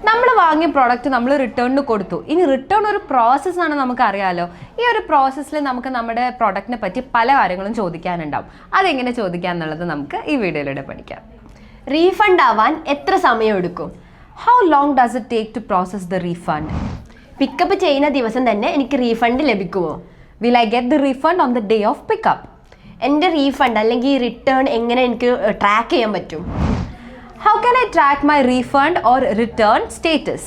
നമ്മൾ വാങ്ങിയ പ്രോഡക്റ്റ് നമ്മൾ റിട്ടേണിന് കൊടുത്തു. ഇനി റിട്ടേൺ ഒരു പ്രോസസ്സാണ്, നമുക്കറിയാലോ. ഈ ഒരു പ്രോസസ്സിൽ നമുക്ക് നമ്മുടെ പ്രോഡക്റ്റിനെ പറ്റി പല കാര്യങ്ങളും ചോദിക്കാനുണ്ടാവും. അതെങ്ങനെ ചോദിക്കുക എന്നുള്ളത് നമുക്ക് ഈ വീഡിയോയിലൂടെ പഠിക്കാം. റീഫണ്ട് ആവാൻ എത്ര സമയം എടുക്കും? How long does it take to process the refund? Pickup ചെയ്യുന്ന ദിവസം തന്നെ എനിക്ക് റീഫണ്ട് ലഭിക്കുമോ? Will I get the refund on the day of pickup? എൻ്റെ റീഫണ്ട് അല്ലെങ്കിൽ റിട്ടേൺ എങ്ങനെ എനിക്ക് ട്രാക്ക് ചെയ്യാൻ പറ്റും? How can I track my refund or return status?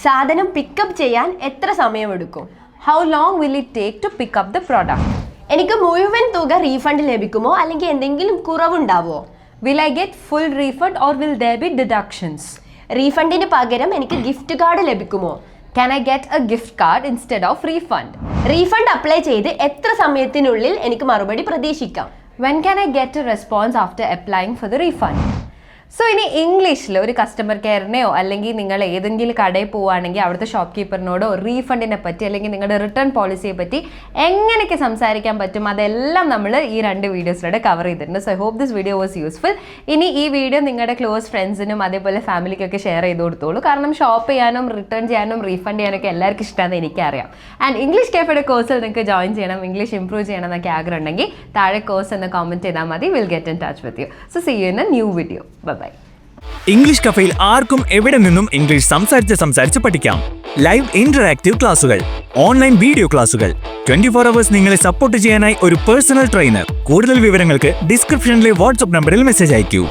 സാധനം പിക്കപ്പ് ചെയ്യാൻ എത്ര സമയമെടുക്കും? How long will it take to pick up the product? എനിക്ക് മുഴുവൻ തുക റീഫണ്ട് ലഭിക്കുമോ അല്ലെങ്കിൽ എന്തെങ്കിലും കുറവുണ്ടാവുമോ? Will I get full refund or will there be deductions? റീഫണ്ടിന് പകരം എനിക്ക് ഗിഫ്റ്റ് കാർഡ് ലഭിക്കുമോ? Can I get a gift card instead of refund? Refund apply ചെയ്ത് എത്ര സമയത്തിനുള്ളിൽ എനിക്ക് മറുപടി പ്രതീക്ഷിക്കാം? When can I get a response after applying for the refund? So ഇനി ഇംഗ്ലീഷിൽ ഒരു കസ്റ്റമർ കെയറിനെയോ അല്ലെങ്കിൽ നിങ്ങൾ ഏതെങ്കിലും കടയിൽ പോവുകയാണെങ്കിൽ അവിടുത്തെ ഷോപ്പ് കീപ്പറിനോടോ റീഫണ്ടിനെ പറ്റി അല്ലെങ്കിൽ നിങ്ങളുടെ റിട്ടേൺ പോളിസിയെ പറ്റി എങ്ങനെയൊക്കെ സംസാരിക്കാൻ പറ്റും, അതെല്ലാം നമ്മൾ ഈ 2 വീഡിയോസിലൂടെ കവർ ചെയ്തിട്ടുണ്ട്. So I hope this video was useful. ഇനി ഈ വീഡിയോ നിങ്ങളുടെ ക്ലോസ് ഫ്രണ്ട്സിനും അതേപോലെ ഫാമിലിക്കൊക്കെ ഷെയർ ചെയ്ത് കൊടുത്തോളൂ. കാരണം ഷോപ്പ് ചെയ്യാനും റിട്ടേൺ ചെയ്യാനും റീഫണ്ട് ചെയ്യാനൊക്കെ എല്ലാവർക്കും ഇഷ്ടമാണെന്ന് എനിക്കറിയാം. ആൻഡ് ഇംഗ്ലീഷ് കേഫയുടെ കോഴ്സിൽ നിങ്ങൾക്ക് ജോയിൻ ചെയ്യണം, ഇംഗ്ലീഷ് ഇംപ്രൂവ് ചെയ്യണം എന്നൊക്കെ ആഗ്രഹം ഉണ്ടെങ്കിൽ താഴെ കോഴ്സ് എന്ന് കമൻറ്റ് ചെയ്താൽ മതി. Will get in touch with you. So see you in a new video. Bye. English കഫയിൽ ആർക്കും എവിടെ നിന്നും ഇംഗ്ലീഷ് സംസാരിച്ച് പഠിക്കാം. ലൈവ് ഇന്ററാക്റ്റീവ് ക്ലാസുകൾ, ഓൺലൈൻ വീഡിയോ ക്ലാസുകൾ, 24 hours നിങ്ങളെ സപ്പോർട്ട് ചെയ്യാനായി ഒരു പേഴ്സണൽ ട്രെയിനർ. കൂടുതൽ വിവരങ്ങൾക്ക് ഡിസ്ക്രിപ്ഷനിലെ വാട്സ്ആപ്പ് നമ്പറിൽ മെസ്സേജ് അയക്കൂ.